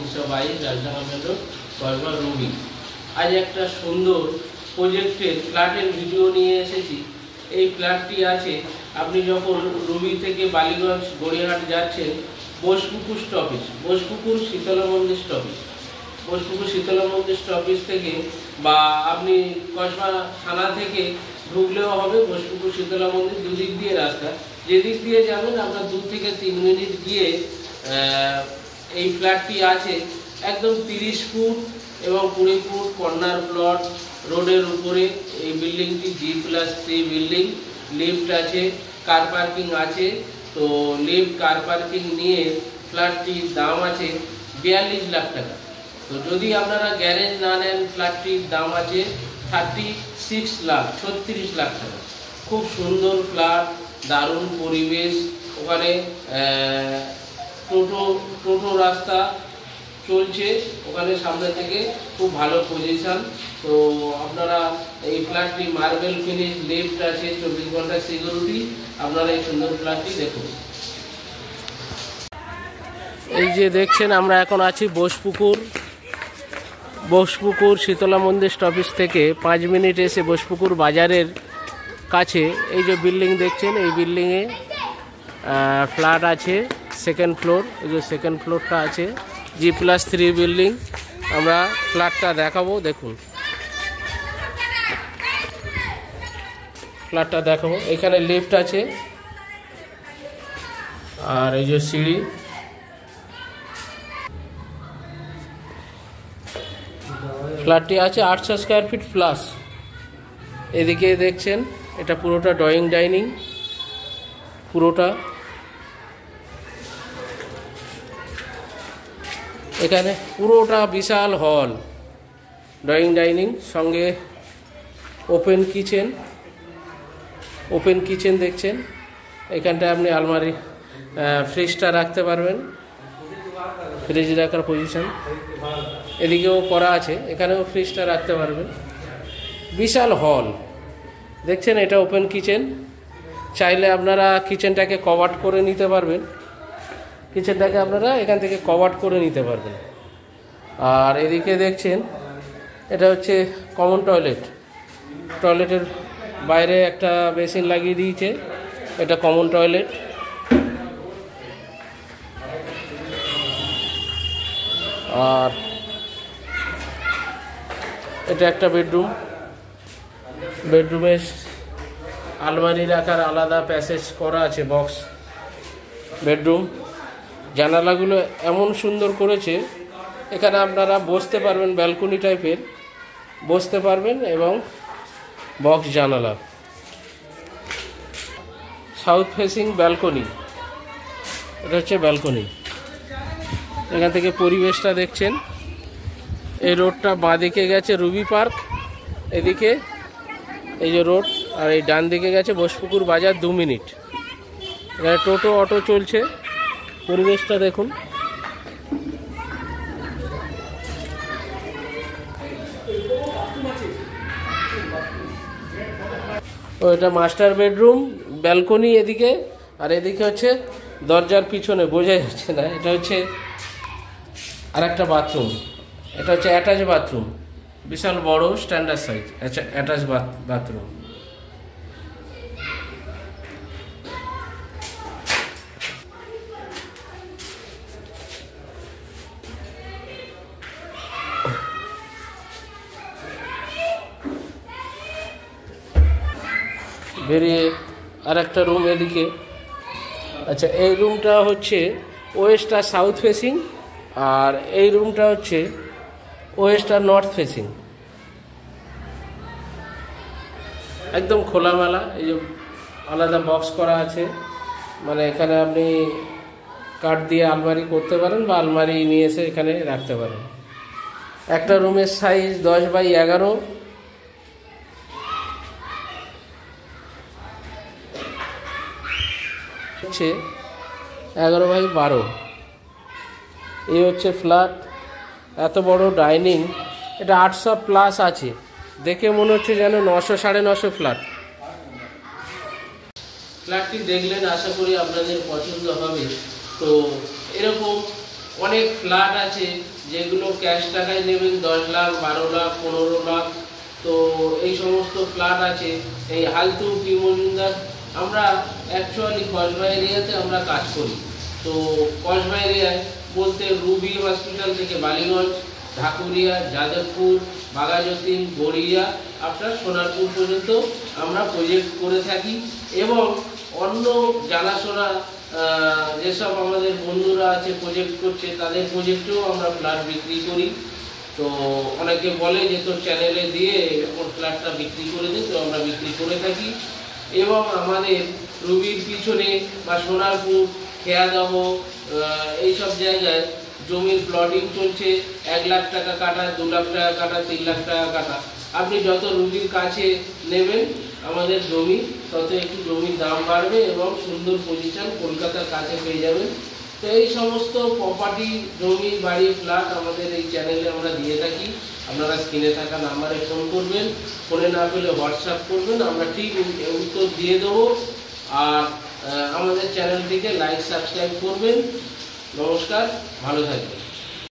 1922 রাজঢাকা main road, Kasba, Ruby. আজ একটা সুন্দর প্রজেক্টের ফ্ল্যাটের ভিডিও নিয়ে এসেছি। এই ফ্ল্যাটটি আছে, আপনি যখন রুবি থেকে বালিগঞ্জ গড়িয়াহাট যাচ্ছেন, বোসপুকুর স্টপেজ, বোসপুকুর শীতলা মন্দির স্টপেজ, বোসপুকুর শীতলা মন্দির স্টপেজ থেকে, বা আপনি কসবা থানা থেকে ঢুকলেও হবে। বোসপুকুর শীতলা মন্দির দুদিক দিয়ে রাস্তা, যেদিক দিয়ে যাবেন আপনার 2 থেকে 3 মিনিট গিয়ে এই ফ্ল্যাটটি আছে। একদম 30 ফুট এবং 20 ফুট কর্নার প্লট, রোডের উপরে এই বিল্ডিংটি G+3 বিল্ডিং। লিফট আছে, কার পার্কিং আছে। তো লিফট, কার পার্কিং নিয়ে ফ্ল্যাটটির দাম আছে 42 লাখ টাকা। তো যদি আপনারা গ্যারেজ না নেন, ফ্ল্যাটটির দাম আছে 36 লাখ, 36 লাখ টাকা। খুব সুন্দর ফ্ল্যাট, দারুণ পরিবেশ। ওখানে টোটো রাস্তা চলছে, ওখানে সামনে থেকে খুব ভালো পজিশন। তো আপনারা এই ফ্ল্যাটটি মার্বেল ফিনিশ, লিফট আছে, 24 ঘন্টা সিকিউরিটি। আপনারা এই সুন্দর ফ্ল্যাটটি দেখুন। এই যে দেখছেন, আমরা এখন আছি বোসপুকুর শীতলা মন্দির স্টপেজ থেকে 5 মিনিট এসে বোসপুকুর বাজারের কাছে এই যে বিল্ডিং দেখছেন, এই বিল্ডিংয়ে ফ্ল্যাট আছে, 2nd ফ্লোর। এই যে 2nd ফ্লোরটা আছে, G+3 বিল্ডিং। আমরা ফ্ল্যাটটা দেখাবো, দেখুন ফ্ল্যাটটা দেখাবো। এখানে লিফট আছে আর এই যে সিঁড়ি। ফ্ল্যাটটি আছে 800 স্কোয়ার ফিট প্লাস। এদিকে দেখছেন, এটা পুরোটা ড্রয়িং ডাইনিং, পুরোটা। এখানে পুরোটা বিশাল হল, ড্রয়িং ডাইনিং, সঙ্গে ওপেন কিচেন দেখছেন। এখানটায় আপনি আলমারি, ফ্রিজটা রাখতে পারবেন, ফ্রিজ রাখার পজিশন। এদিকেও করা আছে, এখানেও ফ্রিজটা রাখতে পারবেন। বিশাল হল দেখছেন, এটা ওপেন কিচেন। চাইলে আপনারা কিচেনটাকে কভার করে নিতে পারবেন, কিচেনটাকে আপনারা এখান থেকে কভার করে নিতে পারবেন। আর এদিকে দেখছেন, এটা হচ্ছে কমন টয়লেট। টয়লেটের বাইরে একটা বেসিন লাগিয়ে দিয়েছে, এটা কমন টয়লেট। আর এটা একটা বেডরুমে আলমারি রাখার আলাদা প্যাসেজ করা আছে, বক্স বেডরুম। জানালাগুলো এমন সুন্দর করেছে, এখানে আপনারা বসতে পারবেন, ব্যালকনি টাইপের বসতে পারবেন, এবং বক্স জানালা। সাউথ ফেসিং ব্যালকনি, এটা হচ্ছে ব্যালকনি। এখান থেকে পরিবেশটা দেখছেন। এই রোডটা বাঁদিকে গেছে রুবি পার্ক, এদিকে এই যে রোড, আর এই ডান দিকে গেছে বোসপুকুর বাজার। 2 মিনিট। এখানে টোটো, অটো চলছে। পরিবেশটা দেখুন। এটা মাস্টার বেডরুম, ব্যালকনি এদিকে, আর এদিকে হচ্ছে দরজার পিছনে, বোঝা যাচ্ছে না, এটা হচ্ছে আর একটা বাথরুম। এটা হচ্ছে অ্যাটাচ বাথরুম, বিশাল বড় স্ট্যান্ডার্ড সাইজ অ্যাটাচ বাথরুম। বেরিয়ে আর একটা রুম এদিকে। আচ্ছা, এই রুমটা হচ্ছে ওয়েস্ট আর সাউথ ফেসিং, আর এই রুমটা হচ্ছে ওয়েস্ট আর নর্থ ফেসিং। একদম খোলামেলা। এই যে আলাদা বক্স করা আছে, মানে এখানে আপনি কাঠ দিয়ে আলমারি করতে পারেন, বা আলমারি নিয়ে এসে এখানে রাখতে পারেন। একটা রুমের সাইজ 10x11, হচ্ছে 11x12। এই হচ্ছে ফ্ল্যাট, এত বড় ডাইনিং। এটা 800 প্লাস আছে, দেখে মনে হচ্ছে যেন 900 950 ফ্ল্যাট। ফ্ল্যাটটি দেখলেন, আশা করি আপনাদের পছন্দ হবে। তো এরকম অনেক ফ্ল্যাট আছে যেগুলো ক্যাশ টাকায় নেবেন 10 লাখ, 12 লাখ, 15 লাখ। তো এই সমস্ত ফ্ল্যাট আছে। এই হালতু পি মজুমদার, আমরা অ্যাকচুয়ালি কসবা এরিয়াতে আমরা কাজ করি। তো কসবা এরিয়ায় বলতে রুবি হসপিটাল থেকে বালিগঞ্জ, ঢাকুরিয়া, যাদবপুর, বাঘাযতীন, গড়িয়া, আপনার সোনারপুর পর্যন্ত আমরা প্রজেক্ট করে থাকি। এবং অন্য জানাশোনা যেসব আমাদের বন্ধুরা আছে প্রজেক্ট করছে, তাদের প্রজেক্টেও আমরা ফ্ল্যাট বিক্রি করি। তো অনেকে বলে যে তোর চ্যানেলে দিয়ে ওর ফ্ল্যাটটা বিক্রি করে দিই, তো আমরা বিক্রি করে থাকি। এবং আমাদের রুবির পিছনে বা সোনারপুর, খেয়াদহ এইসব জায়গায় জমির প্লটিং চলছে। 1 লাখ টাকা কাটা, 2 লাখ টাকা কাটা, 3 লাখ টাকা কাটা। আপনি যত রুবির কাছে নেবেন আমাদের জমি, তত একটু জমির দাম বাড়বে এবং সুন্দর পজিশন কলকাতার কাছে পেয়ে যাবেন। তো এই সমস্ত প্রপার্টি, জমি, বাড়ি, ফ্ল্যাট আমাদের এই চ্যানেলে আমরা দিয়ে থাকি। আপনারা স্ক্রিনে থাকা নাম্বারে ফোন করবেন, ফোনে না পেলে হোয়াটসঅ্যাপ করবেন, আমরা ঠিক উত্তর দিয়ে দেবো। আর আমাদের চ্যানেলটিকে লাইক, সাবস্ক্রাইব করবেন। নমস্কার, ভালো থাকবেন।